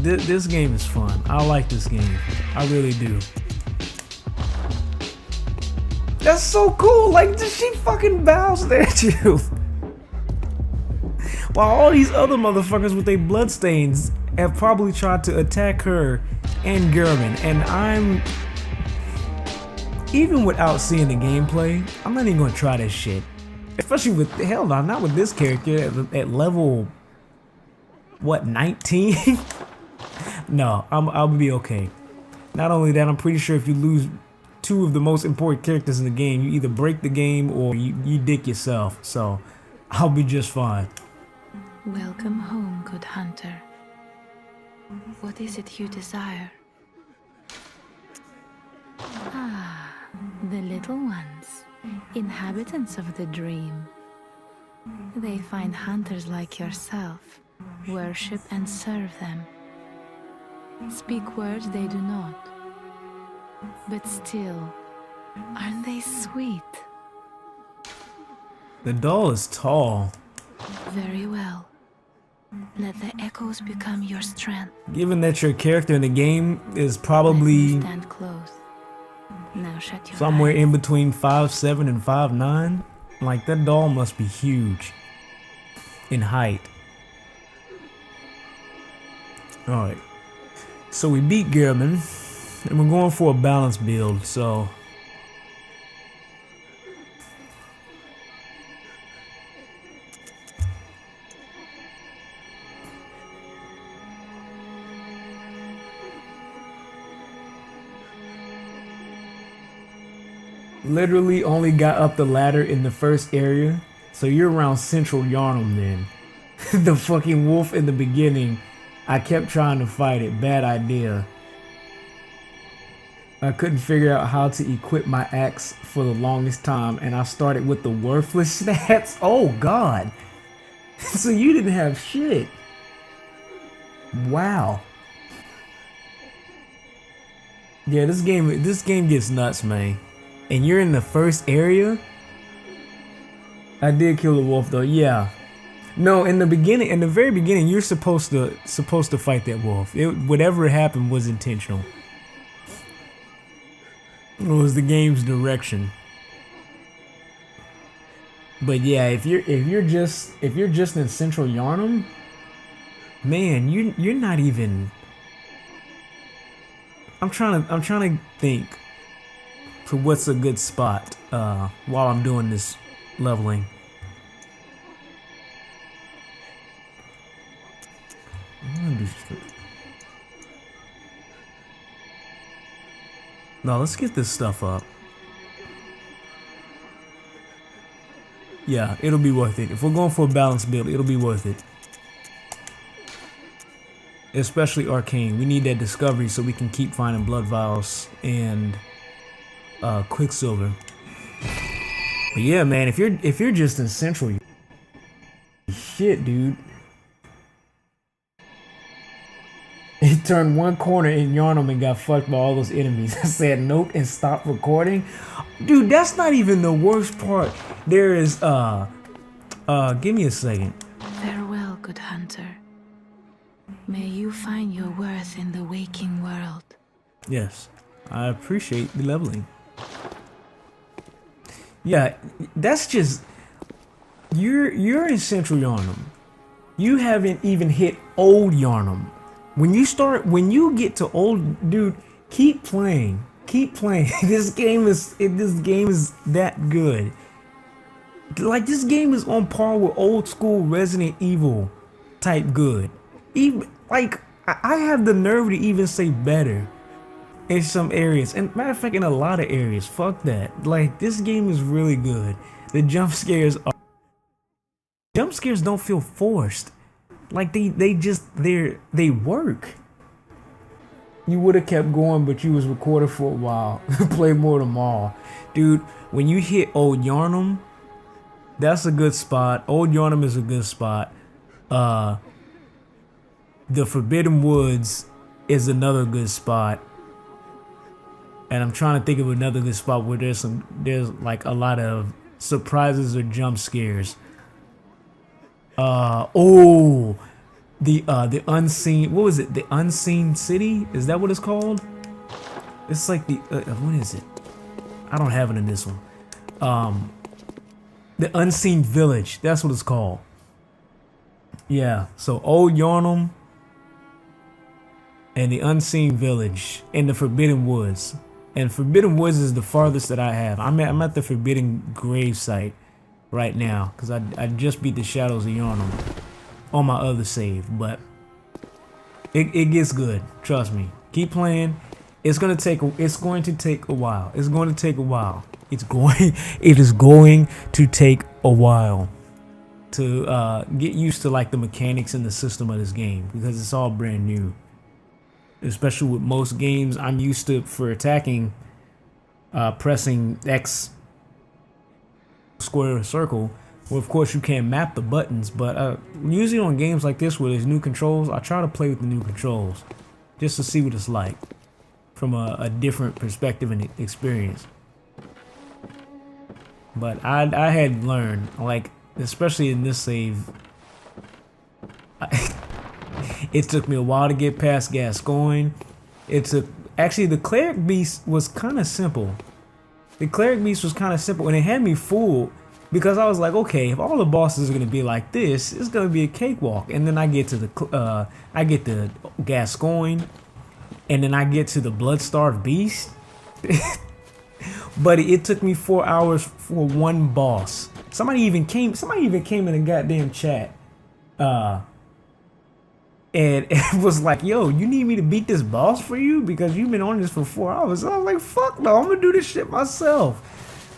this game is fun. I like this game. I really do. That's so cool. Like, she fucking bows at you. While all these other motherfuckers with their bloodstains have probably tried to attack her and German, and I'm, even without seeing the gameplay, I'm not even gonna try this shit. Especially with, hell no, not with this character at level, what, 19? No, I'll be okay. Not only that, I'm pretty sure if you lose two of the most important characters in the game, you either break the game or you dick yourself. So I'll be just fine. Welcome home, good hunter. What is it you desire? Ah, the little ones, inhabitants of the dream. They find hunters like yourself, worship and serve them. Speak words they do not, but still, aren't they sweet? The doll is tall. Very well. Let the echoes become your strength. Given that your character in the game is probably stand close. Now shut your somewhere eyes. in between 5'7" and 5'9", like that doll must be huge in height. Alright, so we beat German, and we're going for a balanced build, so literally only got up the ladder in the first area, so you're around Central Yharnam then. The fucking wolf in the beginning, I kept trying to fight it, bad idea. I couldn't figure out how to equip my axe for the longest time, and I started with the worthless stats. Oh god. So you didn't have shit. Wow. Yeah, this game gets nuts, man. And you're in the first area? I did kill the wolf though, yeah. No, in the beginning, in the very beginning, you're supposed to fight that wolf. Whatever happened was intentional. It was the game's direction. But yeah, if you're just in Central Yharnam, man, you're not even. I'm trying to think for what's a good spot while I'm doing this leveling. No, let's get this stuff up. Yeah, it'll be worth it. If we're going for a balanced build, it'll be worth it. Especially Arcane. We need that discovery so we can keep finding blood vials and Quicksilver. But yeah, man, if you're just in Central, shit, dude. He turned one corner in Yharnam and got fucked by all those enemies. I said nope and stopped recording. Dude, that's not even the worst part. There is give me a second. Farewell, good hunter. May you find your worth in the waking world. Yes, I appreciate the leveling. Yeah, that's just you're in Central Yharnam. You haven't even hit Old Yharnam. When you get to old, dude, keep playing. This game is that good. Like, this game is on par with old school Resident Evil type good. Even like I have the nerve to even say better in some areas. And matter of fact, in a lot of areas, fuck that. Like, this game is really good. The jump scares don't feel forced. Like they work. You would have kept going, but you was recorded for a while. Play more tomorrow. Dude, when you hit Old Yharnam, that's a good spot. Old Yharnam is a good spot. The Forbidden Woods is another good spot. And I'm trying to think of another good spot where there's like a lot of surprises or jump scares. Oh, the unseen, what was it? The unseen city? Is that what it's called? It's like the what is it? I don't have it in this one. The unseen village. That's what it's called. Yeah. So Old Yharnam and the unseen village and the Forbidden Woods. And Forbidden Woods is the farthest that I have. I'm at the Forbidden Grave site right now because I just beat the Shadows of Yharnam on my other save, but it gets good. Trust me. Keep playing. It's going to take a while. It is going to take a while to take a while to get used to like the mechanics and the system of this game because it's all brand new. Especially with most games, I'm used to for attacking, pressing X, square, or circle. Well, of course, you can't map the buttons, but usually on games like this where there's new controls, I try to play with the new controls just to see what it's like from a different perspective and experience. But I had learned, like, especially in this save, it took me a while to get past Gascoigne. Actually, the Cleric Beast was kind of simple. The Cleric Beast was kind of simple, and it had me fooled because I was like, okay, if all the bosses are gonna be like this, it's gonna be a cakewalk. And then I get to Gascoigne, and then I get to the Blood-Starved Beast. But it took me 4 hours for one boss. Somebody even came in the goddamn chat. And it was like, yo, you need me to beat this boss for you? Because you've been on this for 4 hours. I was like, fuck no, I'm gonna do this shit myself.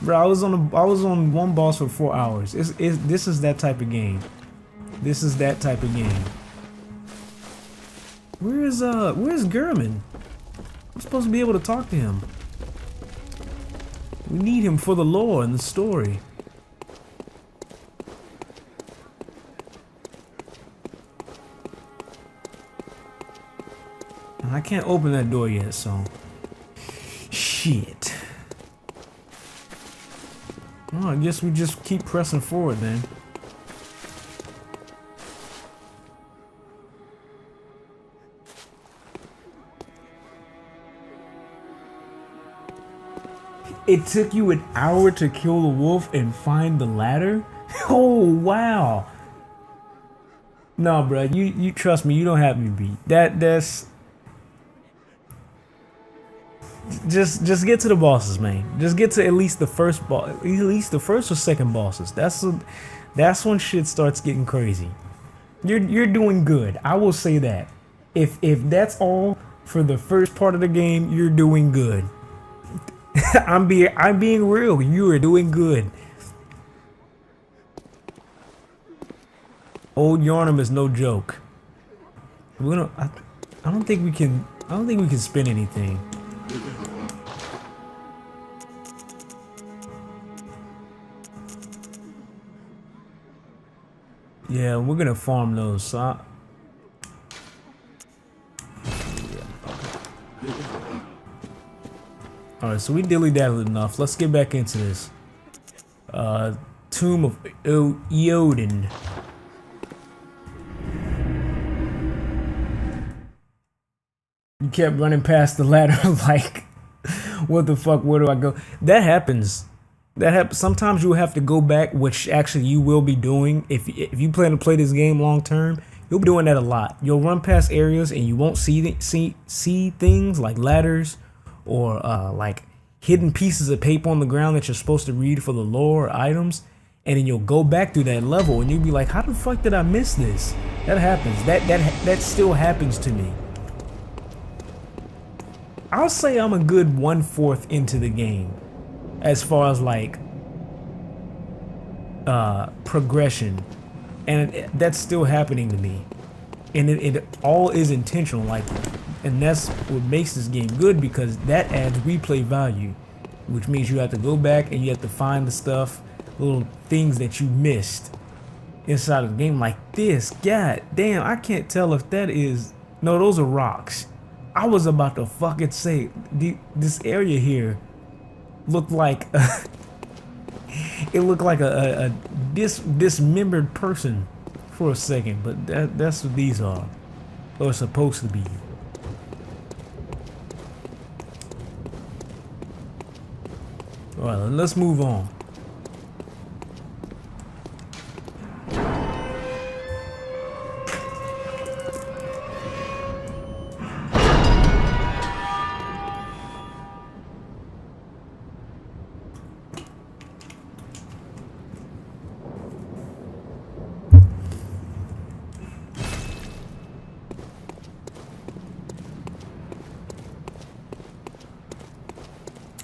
Bro, I was on one boss for 4 hours. This is that type of game. This is that type of game. Where's Gurman? I'm supposed to be able to talk to him. We need him for the lore and the story. I can't open that door yet, so shit. Well, I guess we just keep pressing forward then. It took you an hour to kill the wolf and find the ladder? Oh wow. No, bro, you trust me, you don't have me beat. That's Just get to the bosses, man. Just get to at least the first boss, at least the first or second bosses. That's when shit starts getting crazy. You're doing good. I will say that. If that's all for the first part of the game, you're doing good. I'm being real. You are doing good. Old Yharnam is no joke. I don't think we can spin anything. Yeah, we're gonna farm those. So alright, so we dilly-dallied enough. Let's get back into this. Tomb of Eodin. You kept running past the ladder like, what the fuck, where do I go? That happens. Sometimes you'll have to go back, which actually you will be doing. If you plan to play this game long term, you'll be doing that a lot. You'll run past areas and you won't see things like ladders or like hidden pieces of paper on the ground that you're supposed to read for the lore or items. And then you'll go back through that level and you'll be like, how the fuck did I miss this? That happens. That still happens to me. I'll say I'm a good 1/4 into the game as far as like progression, and that's still happening to me, and it all is intentional, like, and that's what makes this game good, because that adds replay value, which means you have to go back and you have to find the stuff, little things that you missed inside of the game, like this. God damn, I can't tell if that is, no, those are rocks. I was about to fucking say, this area here looked like it looked like a dismembered person for a second, but that's what these are. Or supposed to be. Alright, let's move on.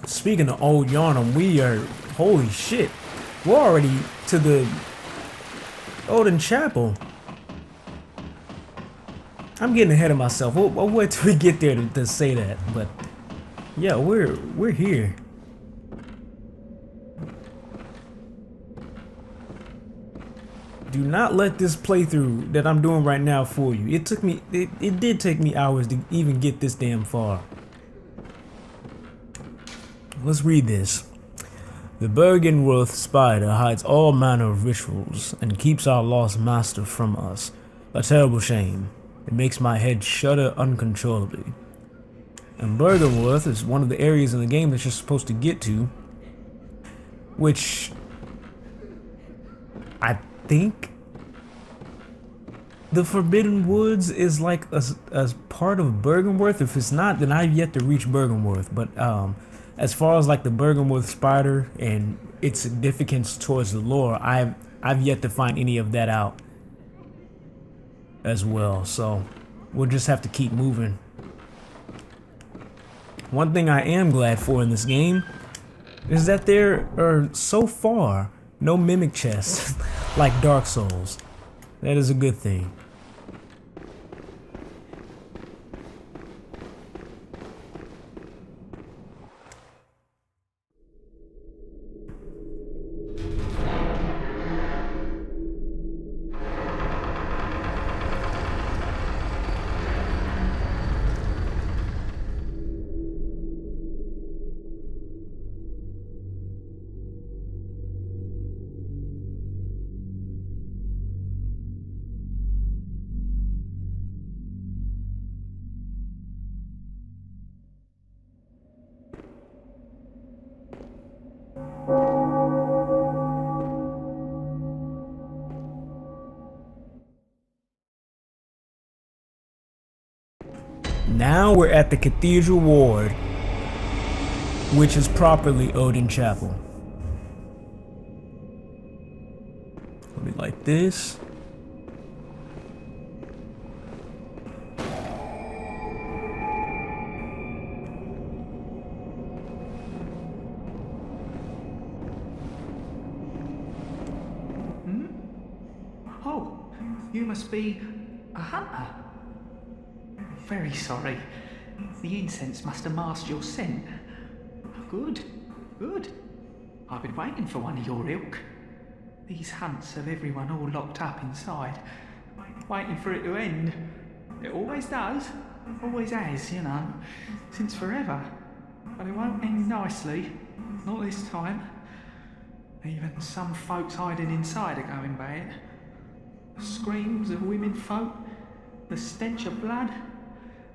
Speaking of old Yharnam, we are, holy shit, we're already to the Odin Chapel. I'm getting ahead of myself. We'll wait till we get there to say that, but yeah, we're here. Do not let this playthrough that I'm doing right now fool you. It did take me hours to even get this damn far. Let's read this. The Bergenworth spider hides all manner of rituals and keeps our lost master from us. A terrible shame. It makes my head shudder uncontrollably. And Bergenworth is one of the areas in the game that you're supposed to get to, which I think the Forbidden Woods is like a part of Bergenworth. If it's not, then I've yet to reach Bergenworth. But as far as like the Bergenworth spider and its significance towards the lore, I've yet to find any of that out as well. So we'll just have to keep moving. One thing I am glad for in this game is that there are so far no mimic chests like Dark Souls. That is a good thing. Now we're at the Cathedral Ward, which is properly Odin Chapel. Let me like this. Oh, you must be a hunter. Very sorry. The incense must have masked your scent. Good, good. I've been waiting for one of your ilk. These hunts have everyone all locked up inside, waiting for it to end. It always does, always has, you know, since forever. But it won't end nicely, not this time. Even some folks hiding inside are going bad. The screams of women folk, the stench of blood,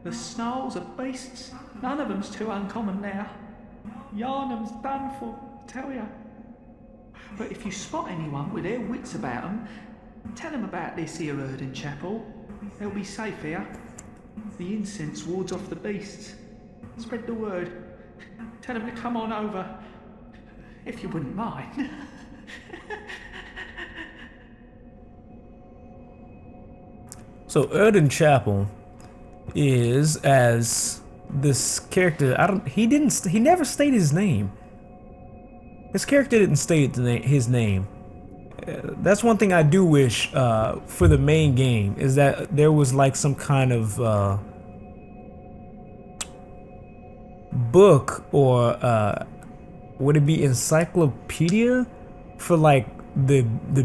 the snarls of beasts, none of them's too uncommon now. Yharnam's done for, I tell ya. But if you spot anyone with their wits about them, tell them about this here Odin Chapel. They'll be safe here. The incense wards off the beasts. Spread the word. Tell them to come on over, if you wouldn't mind. So Odin Chapel is, as this character, he never stated his name. This character didn't state his name. That's one thing I do wish for the main game, is that there was like some kind of book, or would it be encyclopedia for like the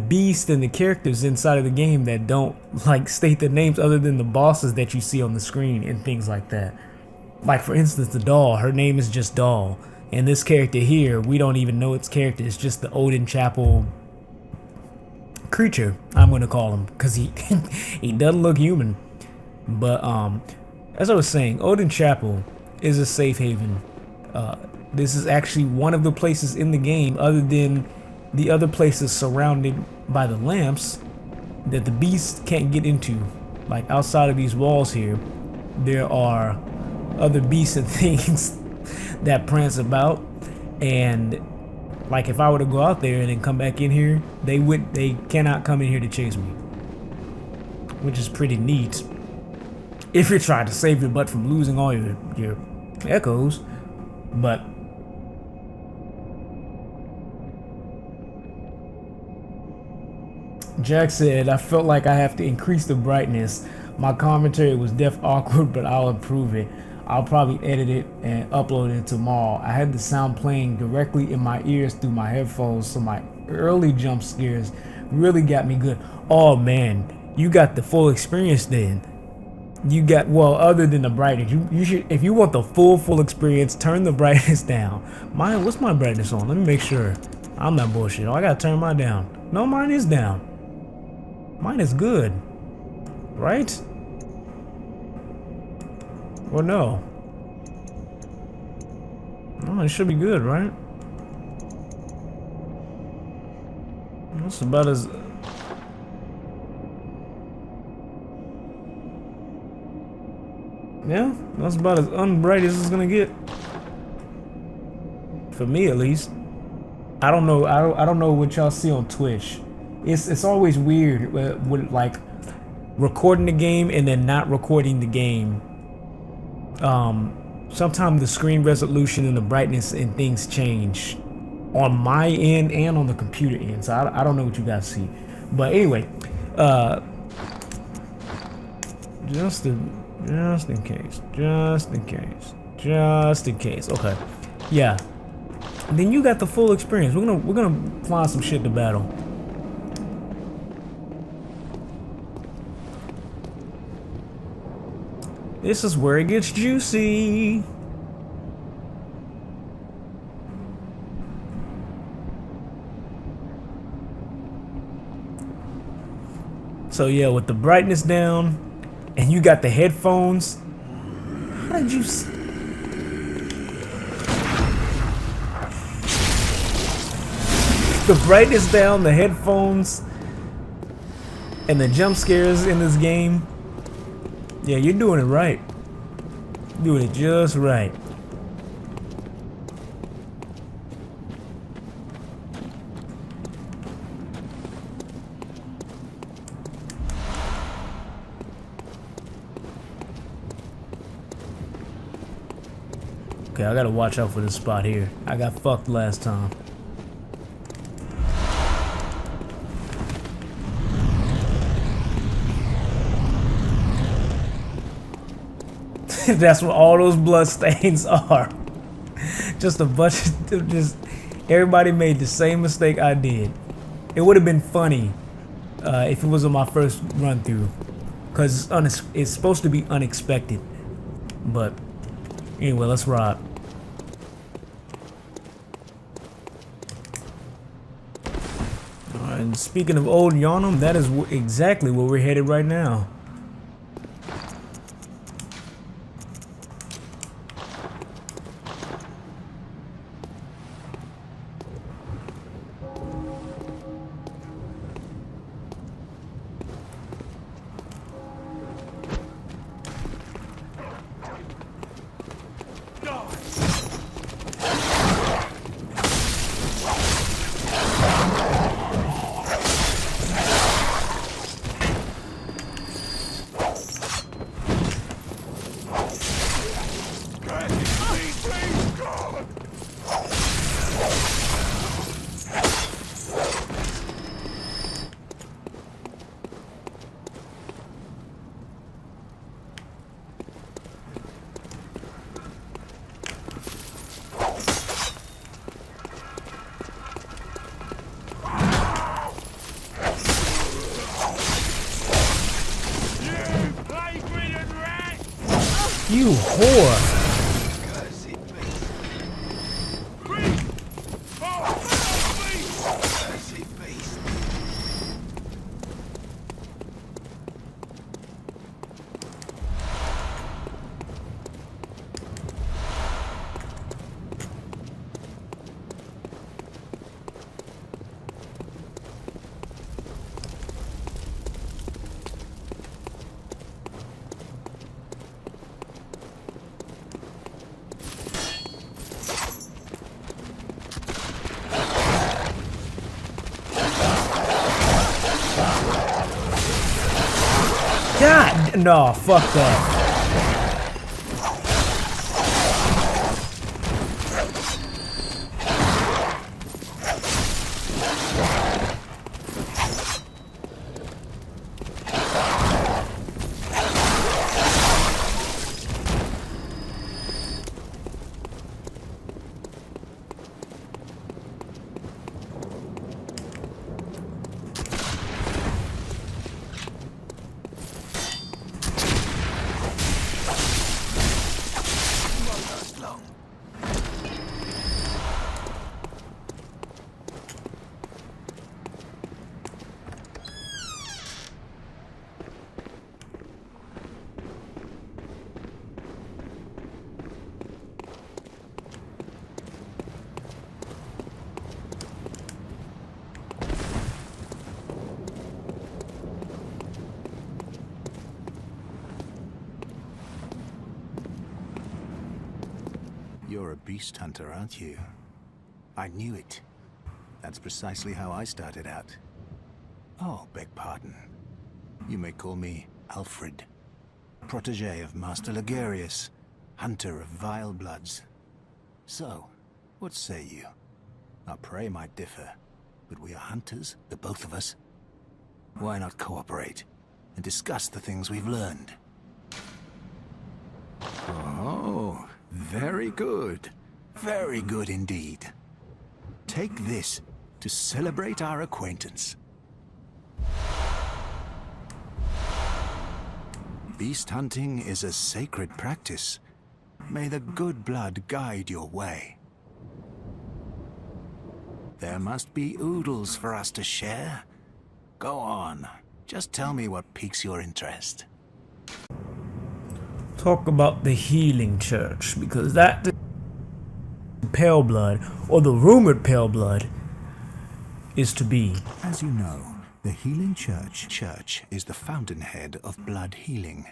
beast and the characters inside of the game that don't like state their names other than the bosses that you see on the screen and things like that. Like for instance, the doll, her name is just Doll, and this character here, we don't even know its character. It's just the Odin Chapel creature, I'm gonna call him, because he he doesn't look human. But as I was saying, Odin Chapel is a safe haven. This is actually one of the places in the game, other than the other places surrounded by the lamps, that the beast can't get into. Like outside of these walls here, there are other beasts and things that prance about, and like if I were to go out there and then come back in here, they cannot come in here to chase me, which is pretty neat if you're trying to save your butt from losing all your echoes. But Jack said, I felt like I have to increase the brightness. My commentary was awkward, but I'll improve it. I'll probably edit it and upload it tomorrow. I had the sound playing directly in my ears through my headphones, so my early jump scares really got me good. Oh man, you got the full experience then. You got, well, other than the brightness, you should, if you want the full experience, turn the brightness down. What's my brightness on? Let me make sure. I'm not bullshit. Oh, I gotta turn mine down. No, mine is down. Mine is good, right? Or no? Oh, it should be good, right? That's about as... Yeah, that's about as unbright as it's gonna get. For me, at least. I don't know. I don't know what y'all see on Twitch. It's always weird with like recording the game and then not recording the game. Sometimes the screen resolution and the brightness and things change on my end and on the computer end. So I don't know what you guys see. But anyway, just in case. Okay, yeah. Then you got the full experience. We're gonna fly some shit to battle. This is where it gets juicy. So yeah, with the brightness down, and you got the headphones. How did you? The brightness down, the headphones, and the jump scares in this game. Yeah, you're doing it right. You're doing it just right. Okay, I gotta watch out for this spot here. I got fucked last time. That's what all those blood stains are. Just a bunch of everybody made the same mistake I did. It would have been funny if it was on my first run through, because it's supposed to be unexpected. But anyway, let's ride. Alright, and speaking of old Yharnam, that is exactly where we're headed right now. You whore! God, no, fuck that. You're a beast hunter, aren't you? I knew it. That's precisely how I started out. Oh, beg pardon. You may call me Alfred, protege of Master Ligarius, hunter of vile bloods. So, what say you? Our prey might differ, but we are hunters, the both of us. Why not cooperate and discuss the things we've learned? Oh, very good. Very good indeed. Take this to celebrate our acquaintance. Beast hunting is a sacred practice. May the good blood guide your way. There must be oodles for us to share. Go on. Just tell me what piques your interest. Talk about the healing church, because that pale blood, or the rumored pale blood, is to be. As you know, the Healing Church is the fountainhead of blood healing.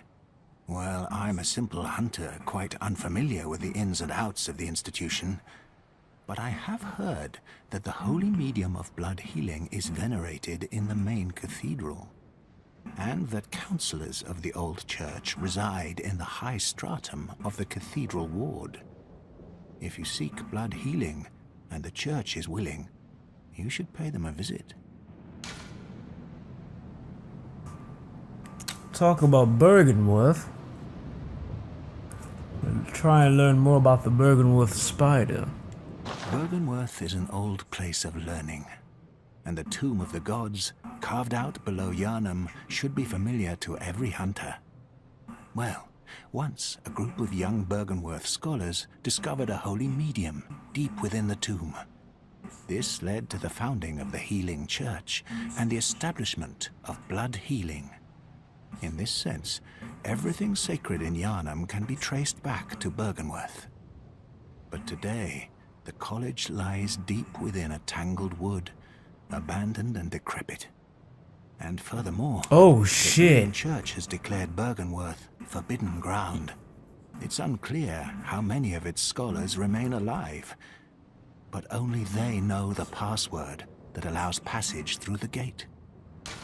Well, I'm a simple hunter, quite unfamiliar with the ins and outs of the institution. But I have heard that the holy medium of blood healing is venerated in the main cathedral, and that counselors of the old church reside in the high stratum of the cathedral ward. If you seek blood healing, and the church is willing, you should pay them a visit. Talk about Bergenworth. Try and learn more about the Bergenworth spider. Bergenworth is an old place of learning, and the Tomb of the Gods, carved out below Yharnam, should be familiar to every hunter. Well, once a group of young Bergenworth scholars discovered a holy medium deep within the tomb. This led to the founding of the Healing Church and the establishment of blood healing. In this sense, everything sacred in Yharnam can be traced back to Bergenworth. But today, the college lies deep within a tangled wood, abandoned and decrepit. And furthermore, Oh the shit. Healing Church has declared Bergenworth forbidden ground. It's unclear how many of its scholars remain alive, but only they know the password that allows passage through the gate.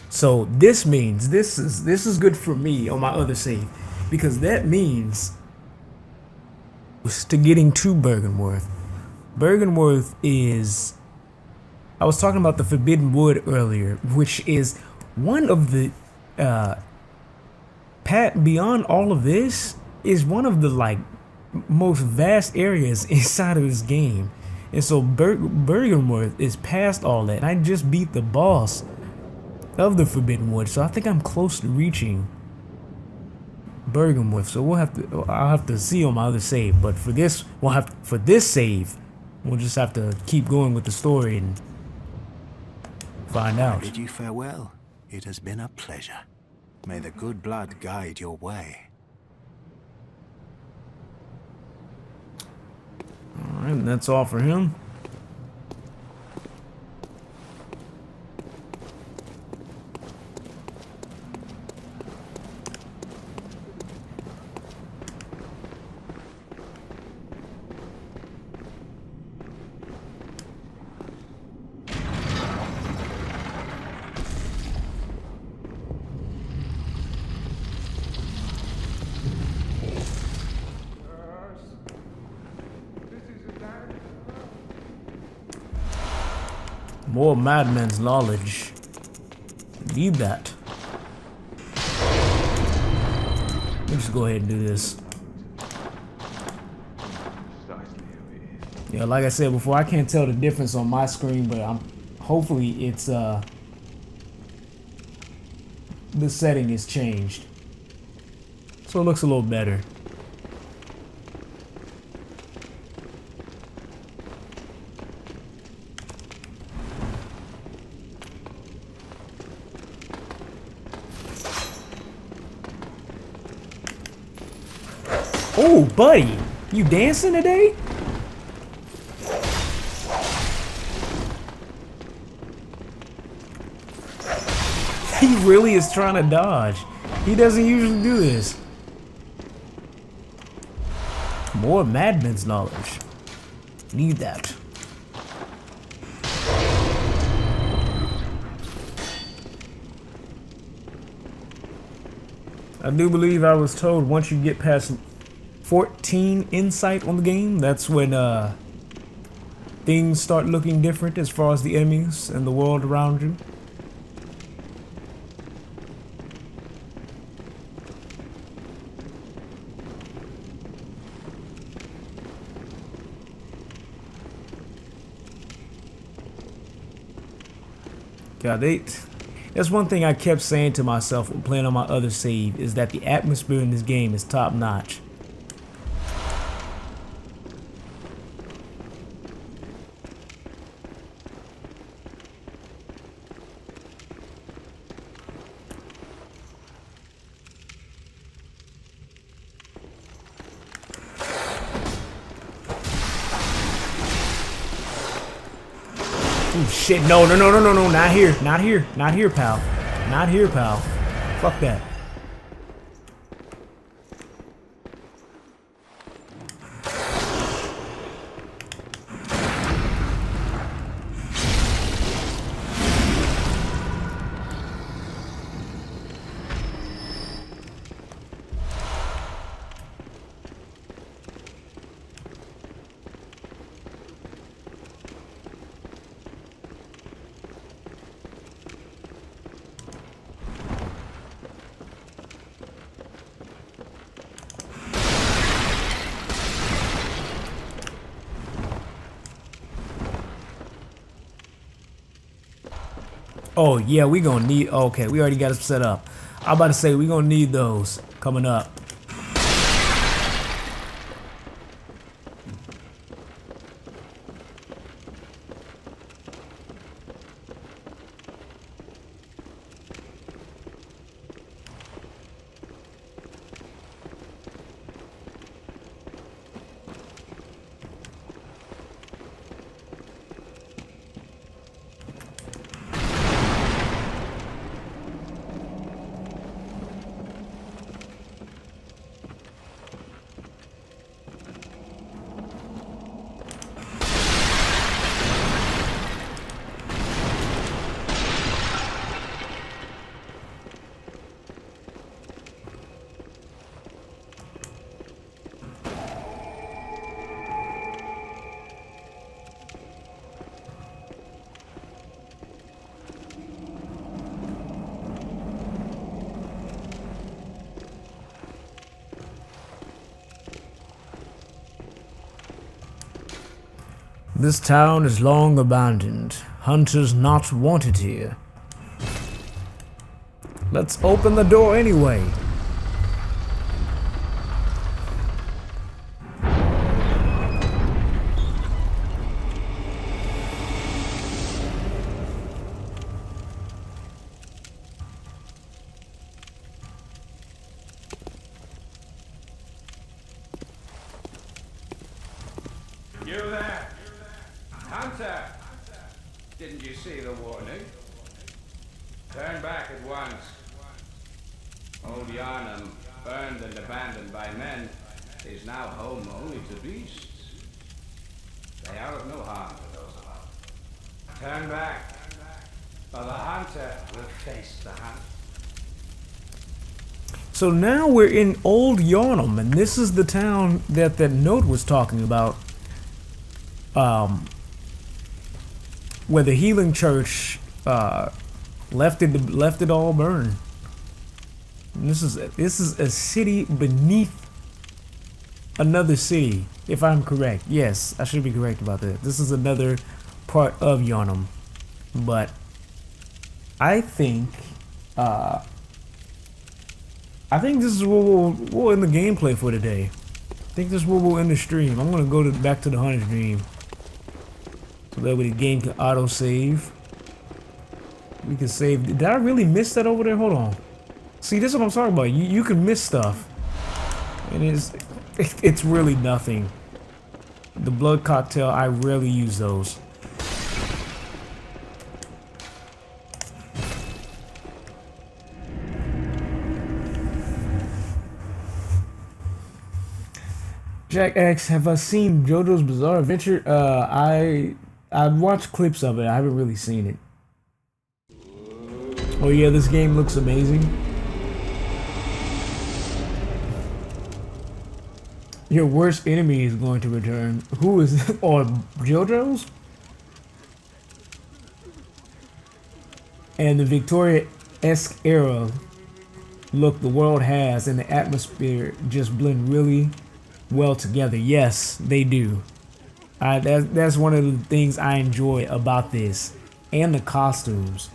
So this means this is good for me on my other save, because that means to getting to Bergenworth. Bergenworth is, I was talking about the Forbidden Wood earlier, which is one of the beyond all of this is one of the like most vast areas inside of this game. And so Bergenworth is past all that. I just beat the boss of the Forbidden Wood, so I think I'm close to reaching Bergenworth. So I'll have to see on my other save. But for this, for this save, we'll just have to keep going with the story and find out. Bid you farewell. It has been a pleasure. May the good blood guide your way. Alright, and that's all for him. More madman's knowledge. Need that. Let me just go ahead and do this. Yeah, like I said before, I can't tell the difference on my screen, but hopefully it's the setting is changed, so it looks a little better. Oh, buddy, you dancing today? He really is trying to dodge. He doesn't usually do this. More madman's knowledge. Need that. I do believe I was told once you get past 14 insight on the game, that's when things start looking different as far as the enemies and the world around you. God, that's one thing I kept saying to myself when playing on my other save, is that the atmosphere in this game is top notch. Oh shit, no, not here, pal. Not here, pal. Fuck that. Oh yeah, we gonna need, okay, we already got it set up. I'm about to say we gonna need those coming up. This town is long abandoned. Hunters not wanted here. Let's open the door anyway. You there? Hunter! Didn't you see the warning? Turn back at once. Old Yharnam, burned and abandoned by men, is now home only to beasts. They are of no harm to those alive. Turn back, or the hunter will face the hunt. So now we're in Old Yharnam, and this is the town that that note was talking about. where the healing church left it all burned. And this is a city beneath another city, if I'm correct. Yes, I should be correct about that. This is another part of Yharnam, but I think this is what we'll end the gameplay for today. I think this is what we'll end the stream. I'm gonna go back to the Hunter's Dream, so that way the game can auto save. We can save. Did I really miss that over there? Hold on. See, this is what I'm talking about. You can miss stuff, and it's really nothing. The blood cocktail, I rarely use those. Jack X, have I seen JoJo's Bizarre Adventure? I've watched clips of it. I haven't really seen it. Oh yeah, this game looks amazing. Your worst enemy is going to return. Who is it? Or JoJo's? And the Victoria-esque era look the world has and the atmosphere just blend really well together. Yes, they do. That's one of the things I enjoy about this. And the costumes.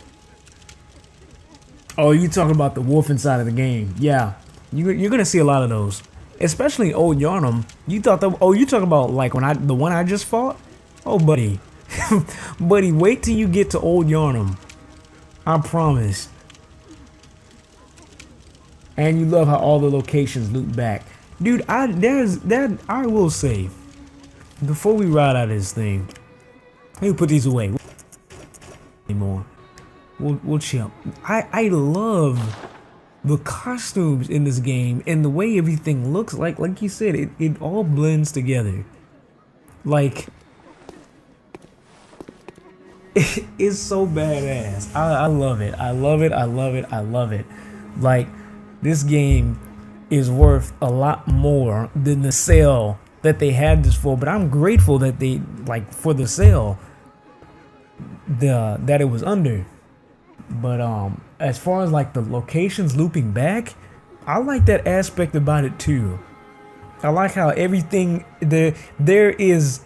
Oh, you talking about the wolf inside of the game. Yeah, you're gonna see a lot of those. Especially old Yharnam. You thought that? Oh, you talking about like the one I just fought? Oh, buddy, buddy, wait till you get to old Yharnam. I promise. And you love how all the locations loop back, dude. I will say, before we ride out of this thing, let me put these away. Anymore. We'll chill. I love the costumes in this game and the way everything looks. Like you said, it all blends together. Like, it's so badass. I love it. I love it. I love it. I love it. Like, this game is worth a lot more than the sale that they had this for. But I'm grateful that they, like, for the sale that it was under. But as far as like the locations looping back, I like that aspect about it too. I like how everything there is,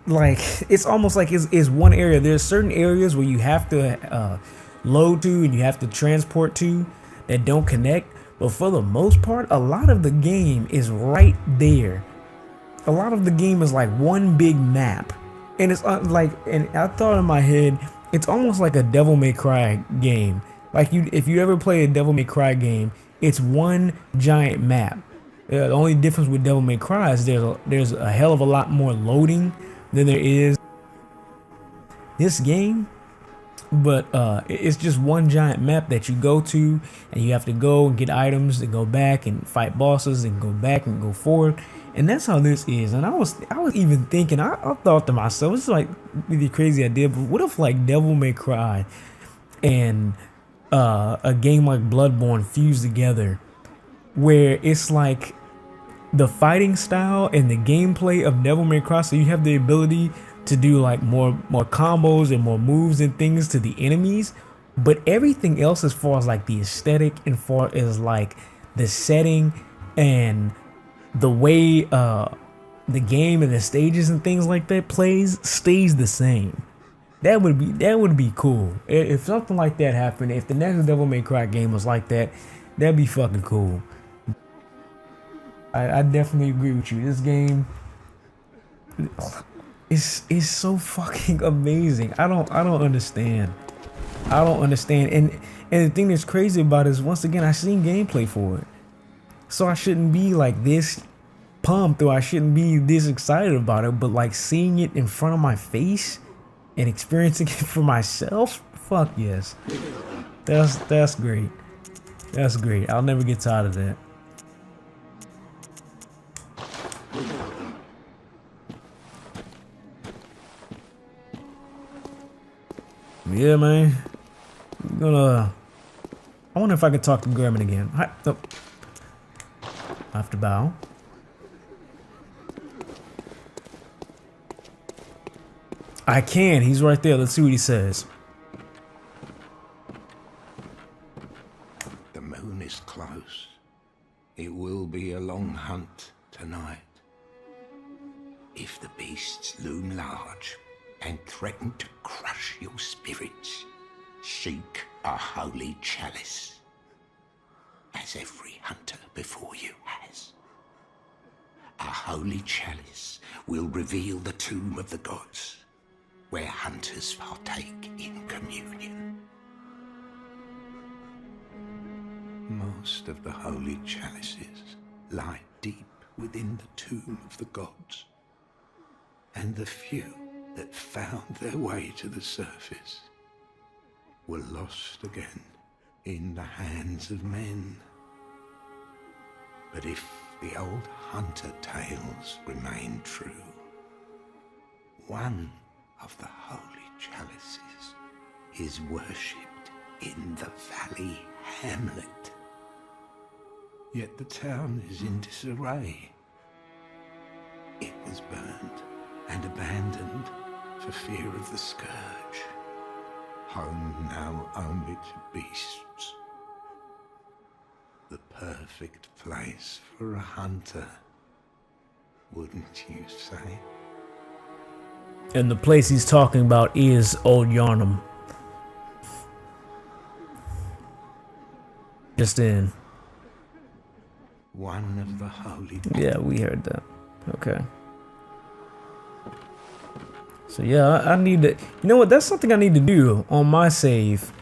like, it's almost like it's one area. There's certain areas where you have to load to and you have to transport to that don't connect. But for the most part, a lot of the game is right there. A lot of the game is like one big map. And it's like, and I thought in my head, it's almost like a Devil May Cry game. Like, if you ever play a Devil May Cry game, it's one giant map. The only difference with Devil May Cry is there's a hell of a lot more loading than there is this game. But it's just one giant map that you go to, and you have to go and get items and go back and fight bosses and go back and go forward. And that's how this is. And I was even thinking, I thought to myself, it's like really crazy idea, but what if like Devil May Cry and a game like Bloodborne fused together, where it's like the fighting style and the gameplay of Devil May Cry, so you have the ability to do like more combos and more moves and things to the enemies, but everything else as far as like the aesthetic and far as like the setting and the way the game and the stages and things like that stays the same. That would be cool. If something like that happened, if the next Devil May Cry game was like that, that'd be fucking cool. I definitely agree with you. This game is so fucking amazing. I don't understand. I don't understand. And the thing that's crazy about it is, once again, I seen gameplay for it. So I shouldn't be like this pumped, or I shouldn't be this excited about it, but like seeing it in front of my face and experiencing it for myself, fuck yes. That's great. That's great. I'll never get tired of that. Yeah, man. I wonder if I can talk to Grumman again. I have to bow. I can. He's right there. Let's see what he says. The moon is close. It will be a long hunt tonight. If the beasts loom large and threaten to crush your spirits, seek a holy chalice, as every hunter before you has. A holy chalice will reveal the tomb of the gods, where hunters partake in communion. Most of the holy chalices lie deep within the tomb of the gods, and the few that found their way to the surface were lost again in the hands of men. But if the old hunter tales remain true, one of the holy chalices is worshipped in the valley hamlet. Yet the town is in disarray. It was burned and abandoned for fear of the scourge, home now only to beasts. The perfect place for a hunter, wouldn't you say? And the place he's talking about is Old Yharnam. Just in. One of the holy... Yeah, we heard that. Okay. So yeah, I need to... You know what? That's something I need to do on my save.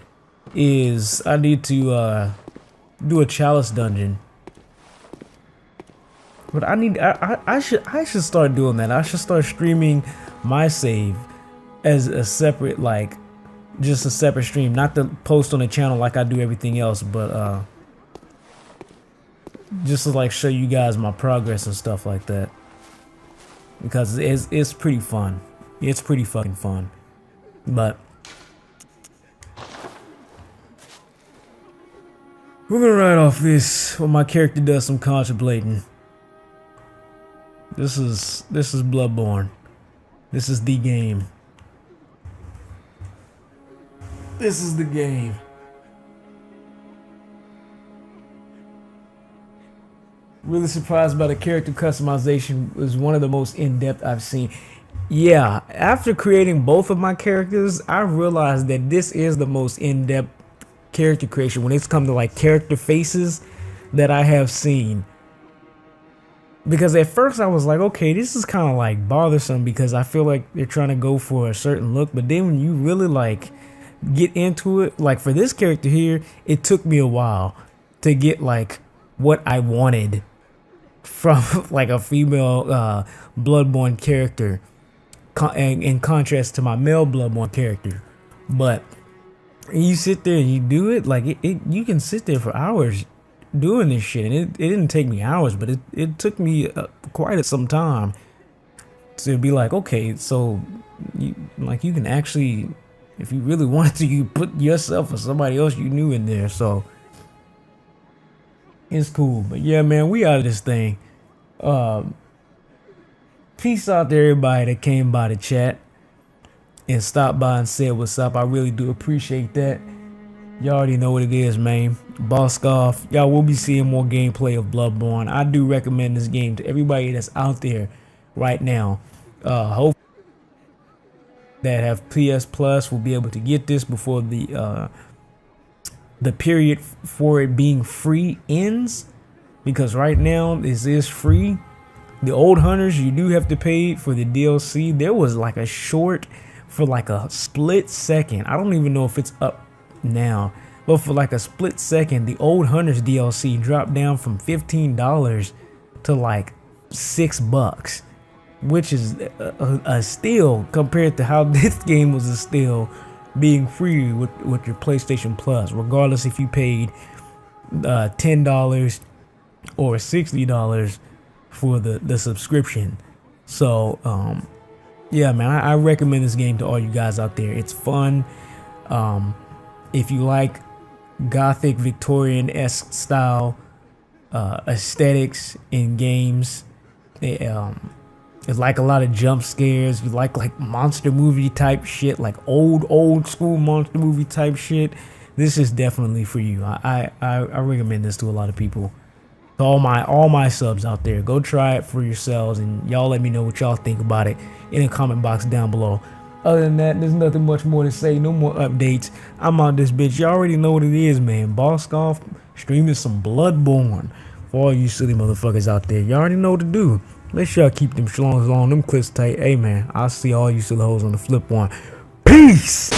Is I need to do a chalice dungeon. But I need... I should start doing that. I should start streaming my save as a separate, like, just a separate stream. Not to post on the channel like I do everything else, but just to like show you guys my progress and stuff like that, because it's pretty fun. It's pretty fucking fun. But we're gonna ride off this while my character does some contemplating. This is Bloodborne. This is the game. This is the game. Really surprised by the character customization. It was one of the most in-depth I've seen. Yeah, after creating both of my characters, I realized that this is the most in-depth character creation when it's come to like character faces that I have seen. Because at first I was like, okay, this is kind of like bothersome because I feel like they're trying to go for a certain look. But then when you really like get into it, like for this character here, it took me a while to get like what I wanted from like a female Bloodborne character in contrast to my male Bloodborne character. But you sit there and you do it, like you can sit there for hours doing this shit, and it didn't take me hours, but it took me quite some time to be like, okay, so you can actually, if you really wanted to, you put yourself or somebody else you knew in there. So it's cool. But yeah, man, we out of this thing. Peace out to everybody that came by the chat and stopped by and said what's up. I really do appreciate that. Y'all already know what it is, man. Boss off. Y'all will be seeing more gameplay of Bloodborne. I do recommend this game to everybody that's out there right now. Hope that have PS Plus will be able to get this before the period for it being free ends, because right now this is free. The old hunters, you do have to pay for the DLC. There was like a short for like a split second. I don't even know if it's up now, but for like a split second, the old hunters DLC dropped down from $15 to like $6, which is a steal compared to how this game was a steal being free with your PlayStation Plus, regardless if you paid $10 or $60 for the subscription. So yeah, man, I recommend this game to all you guys out there. It's fun. If you like gothic Victorian-esque style aesthetics in games, It's like a lot of jump scares. You like monster movie type shit, like old school monster movie type shit. This is definitely for you. I recommend this to a lot of people. To all my subs out there, go try it for yourselves, and y'all let me know what y'all think about it in the comment box down below. Other than that, there's nothing much more to say. No more updates. I'm out this bitch. You already know what it is, man. Boskoff streaming some Bloodborne for all you silly motherfuckers out there. You already know what to do. Make sure y'all keep them schlongs on, them clips tight. Hey man, I'll see all you silly hoes on the flip one. Peace.